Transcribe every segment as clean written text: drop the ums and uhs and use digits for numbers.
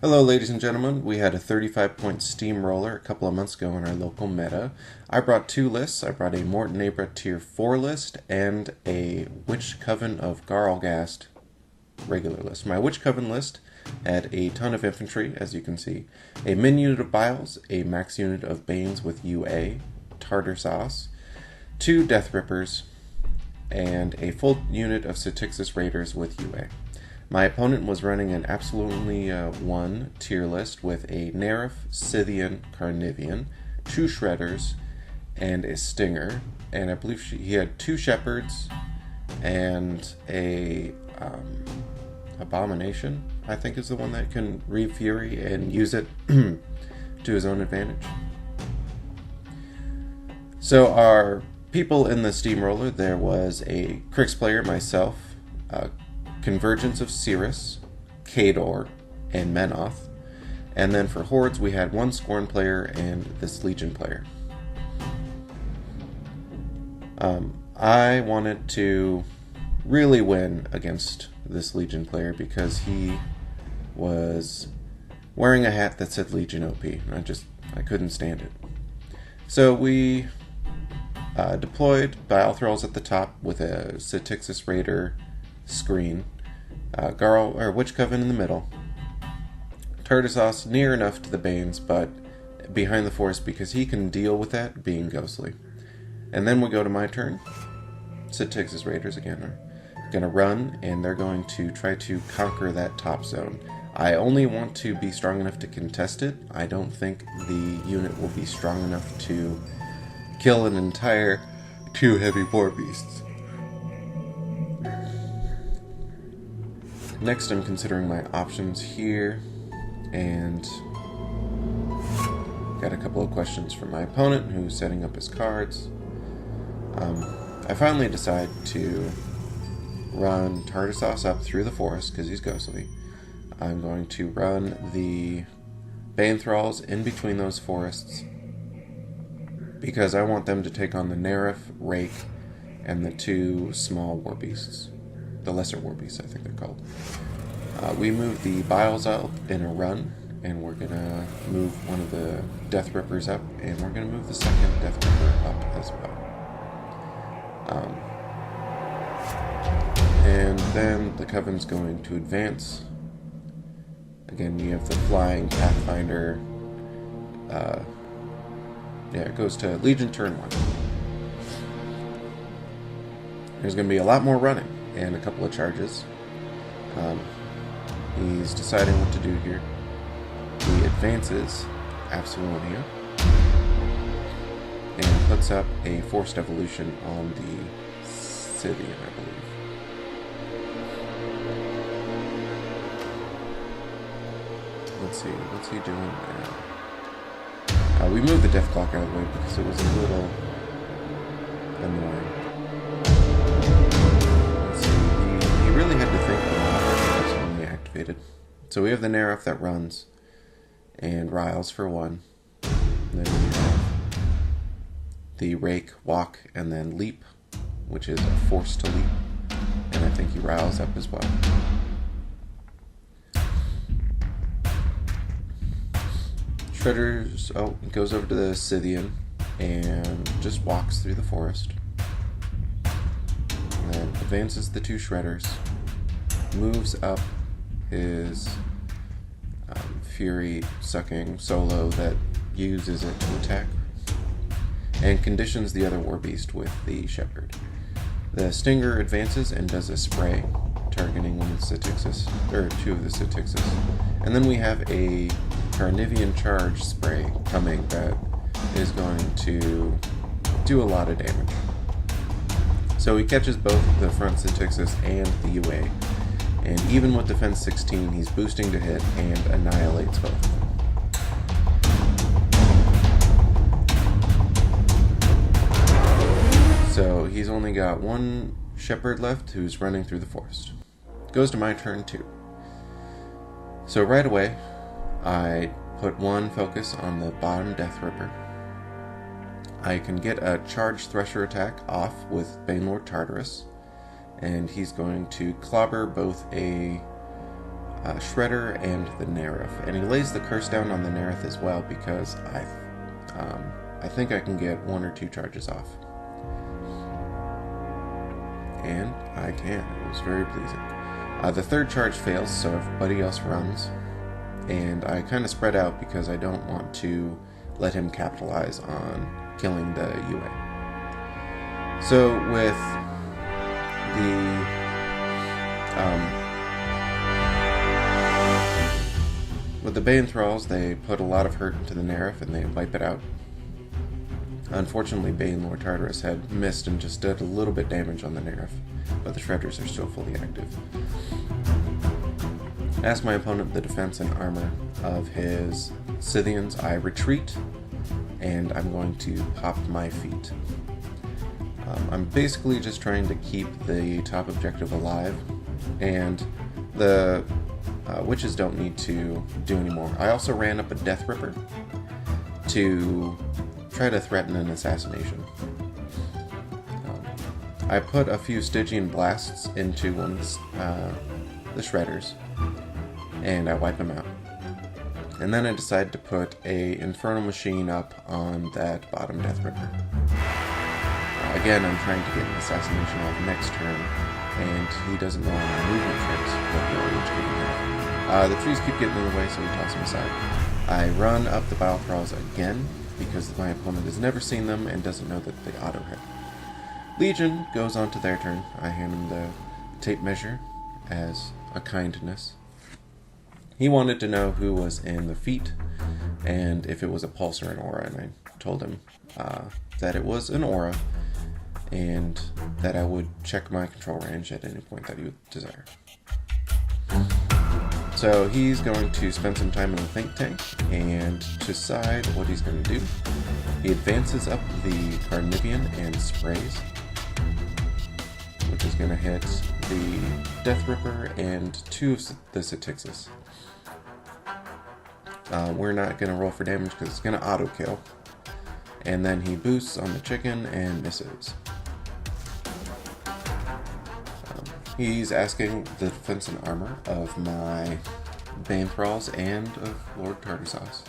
Hello ladies and gentlemen, we had a 35-point Steamroller a couple of months ago in our local meta. I brought two lists. I brought a Morton Abra Tier 4 list and a Witch Coven of Garlgast regular list. My Witch Coven list had a ton of infantry, as you can see, a min unit of Biles, a max unit of Banes with UA, Tartar Sauce, two Death Rippers, and a full unit of Styxis Raiders with UA. My opponent was running an absolutely one tier list with a Nerif, Scythian, Carnivian, two Shredders, and a Stinger. And I believe he had two Shepherds and a Abomination, I think is the one that can re-Fury and use it to his own advantage. So our people in the Steamroller, there was a Cryx player, myself, Convergence of Cirrus, Kador, and Menoth. And then for Hordes, we had one Scorn player and this Legion player. I wanted to really win against this Legion player because he was wearing a hat that said Legion OP. I couldn't stand it. So we deployed Bile Thralls at the top with a Styxis Raider screen, Witch Coven in the middle, Tartar Sauce near enough to the Banes, but behind the forest because he can deal with that being ghostly. And then we go to my turn. Styxis Raiders again are going to run, and they're going to try to conquer that top zone. I only want to be strong enough to contest it. I don't think the unit will be strong enough to kill an entire two heavy war beasts. Next, I'm considering my options here, and got a couple of questions from my opponent who's setting up his cards. I finally decide to run Tartar Sauce up through the forest because he's ghostly. I'm going to run the Bane Thralls in between those forests because I want them to take on the Nerif, Rake, and the two small war beasts. The lesser war beasts, I think they're called. We move the Biles out in a run, and we're going to move one of the Death Rippers up, and we're going to move the second Death Ripper up as well. And then the Coven's going to advance. Again, you have the Flying Pathfinder. It goes to Legion turn 1. There's going to be a lot more running and a couple of charges. He's deciding what to do here. He advances Absolutia and puts up a forced evolution on the Scythian, I believe. Let's see, what's he doing now? We moved the Death Clock out of the way because it was a little annoying. Let's see, he really had to think about it when he activated. So we have the Nerif that runs, and Riles for 1. And then we have the Rake, Walk, and then Leap, which is a force to leap. And I think he Riles up as well. Shredders, goes over to the Scythian and just walks through the forest. And then advances the two Shredders, moves up his Fury sucking solo that uses it to attack, and conditions the other war beast with the Shepherd. The Stinger advances and does a spray, targeting one of the Styxis, or two of the Styxis. And then we have a Carnivian charge spray coming that is going to do a lot of damage. So he catches both the front Styxis and the UA, and even with defense 16, he's boosting to hit and annihilates both. So he's only got one Shepherd left who's running through the forest. Goes to my turn too. So right away, I put one focus on the bottom Death Ripper. I can get a charged Thresher attack off with Banelord Tartarus, and he's going to clobber both a Shredder and the Nerif. And he lays the curse down on the Nerif as well because I think I can get 1 or 2 charges off. And I can. It was very pleasing. The 3rd charge fails, so everybody else runs. And I kind of spread out because I don't want to let him capitalize on killing the UA. So with the Bane Thralls, they put a lot of hurt into the Nerif and they wipe it out. Unfortunately, Bane Lord Tartarus had missed and just did a little bit damage on the Nerif, but the Shredders are still fully active. Ask my opponent the defense and armor of his Scythians. I retreat, and I'm going to pop my feet. I'm basically just trying to keep the top objective alive, and the witches don't need to do anymore. I also ran up a Death Ripper to try to threaten an assassination. I put a few Stygian blasts into one of the Shredders, and I wipe him out. And then I decided to put a Infernal Machine up on that bottom Death Ripper. Again, I'm trying to get an assassination off next turn, and he doesn't know my movement tricks, what the orange giving him. The trees keep getting in the way, so we toss them aside. I run up the Bile Thralls again, because my opponent has never seen them and doesn't know that they auto-hit. Legion goes on to their turn. I hand him the tape measure as a kindness. He wanted to know who was in the feet, and if it was a pulse or an aura, and I told him that it was an aura, and that I would check my control range at any point that he would desire. So he's going to spend some time in the think tank and decide what he's going to do. He advances up the Carnivian and sprays, which is going to hit the Death Ripper and 2 of the Satixis. We're not going to roll for damage because it's going to auto kill. And then he boosts on the chicken and misses. He's asking the defense and armor of my Bane Thralls and of Lord Tartarus.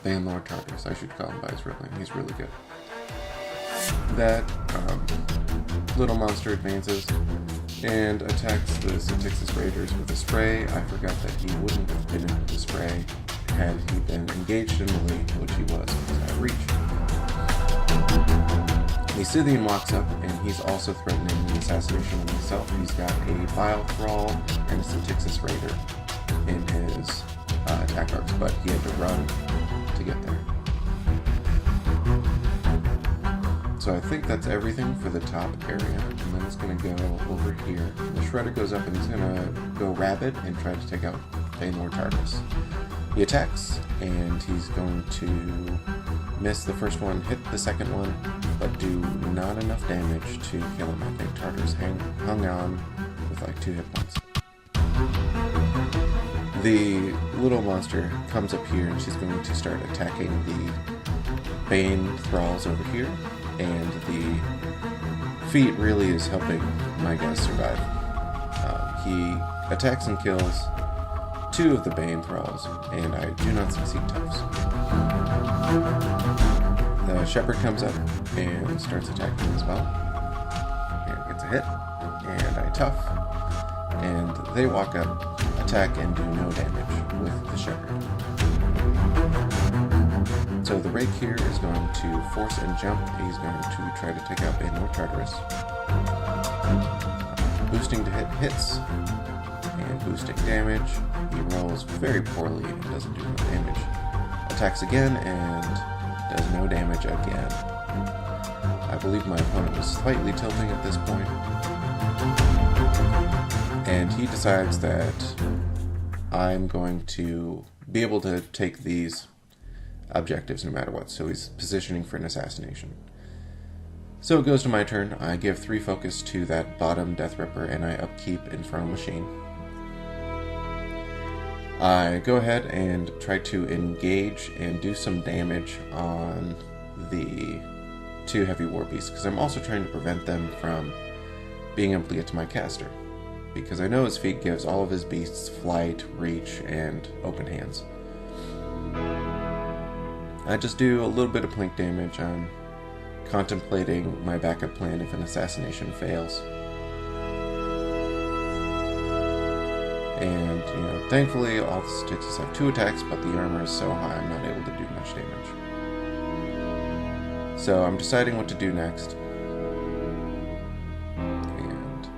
Bane Lord Tartarus, I should call him by his real name. He's really good. That little monster advances and attacks the Satixis Raiders with a spray. I forgot that he wouldn't have been able to spray had he been engaged in melee, which he was because I reached. The Scythian walks up, and he's also threatening an assassination of himself. He's got a Bile Thrall and a Satixis Raider in his attack arcs, but he had to run to get there. So I think that's everything for the top area, and then it's going to go over here. The Shredder goes up, and he's going to go rabid and try to take out Bane Lord Tartarus. He attacks, and he's going to miss the first one, hit the second one, but do not enough damage to kill him. I think Tartarus hung on with like 2 hit points. The little monster comes up here, and she's going to start attacking the Bane Thralls over here, and the feat really is helping my guys survive. He attacks and kills 2 of the Bane Thralls, and I do not succeed toughs. The Shepherd comes up and starts attacking as well. And gets a hit, and I tough. And they walk up, attack, and do no damage with the Shepherd. So the Rake here is going to force and jump. He's going to try to take out Bane Lord Tartarus. Boosting to hit hits, and boosting damage. He rolls very poorly and doesn't do no damage. Attacks again and does no damage again. I believe my opponent was slightly tilting at this point. And he decides that I'm going to be able to take these objectives no matter what, so he's positioning for an assassination. So it goes to my turn. I give 3 focus to that bottom Death Ripper, and I upkeep Infernal Machine. I go ahead and try to engage and do some damage on the 2 heavy war beasts, because I'm also trying to prevent them from being able to get to my caster. because I know his feat gives all of his beasts flight, reach, and open hands. I just do a little bit of plink damage. I'm contemplating my backup plan if an assassination fails. And, thankfully all the Styxes have 2 attacks, but the armor is so high I'm not able to do much damage. So I'm deciding what to do next. And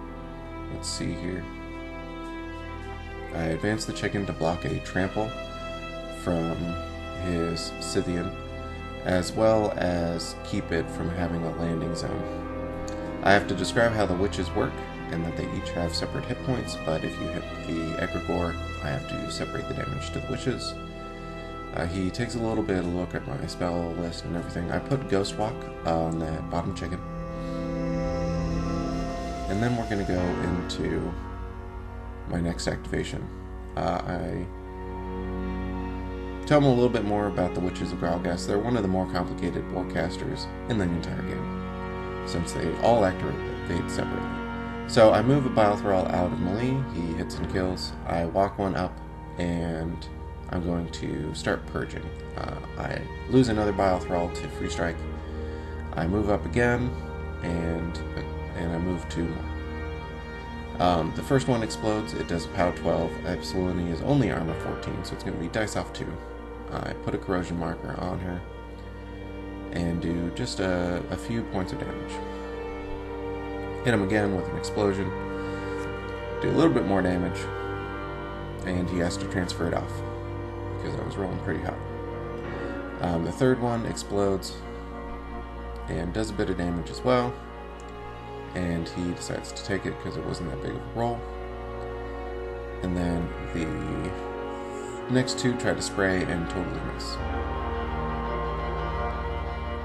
let's see here. I advance the chicken to block a trample from his Scythian, as well as keep it from having a landing zone. I have to describe how the witches work, and that they each have separate hit points, but if you hit the egregore, I have to separate the damage to the witches. He takes a little bit of a look at my spell list and everything. I put Ghost Walk on that bottom chicken. And then we're going to go into my next activation. I tell them a little bit more about the Witches of Gralgast. They're one of the more complicated warcasters in the entire game, since they all activate separately. So I move a Biothrall out of melee, he hits and kills. I walk one up, and I'm going to start purging. I lose another Biothrall to free strike. I move up again, and I move 2 more. The first one explodes, it does a POW 12. Absolutely is only armor 14, so it's going to be dice off 2. I put a corrosion marker on her, and do just a few points of damage. Hit him again with an explosion, do a little bit more damage, and he has to transfer it off, because I was rolling pretty hot. The third one explodes, and does a bit of damage as well, and he decides to take it because it wasn't that big of a roll. And then the next 2 try to spray and totally miss.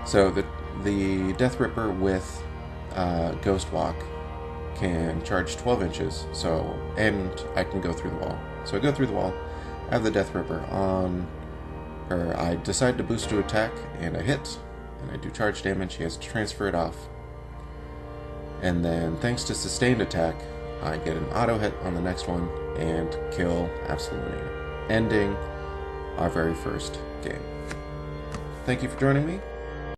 So the Death Ripper with Ghost Walk can charge 12 inches, and I can go through the wall. So I go through the wall, I have the Death Ripper on her, I decide to boost to attack, and I hit, and I do charge damage. He has to transfer it off. And then, thanks to sustained attack, I get an auto hit on the next one, and kill Absolunia, ending our very first game. Thank you for joining me.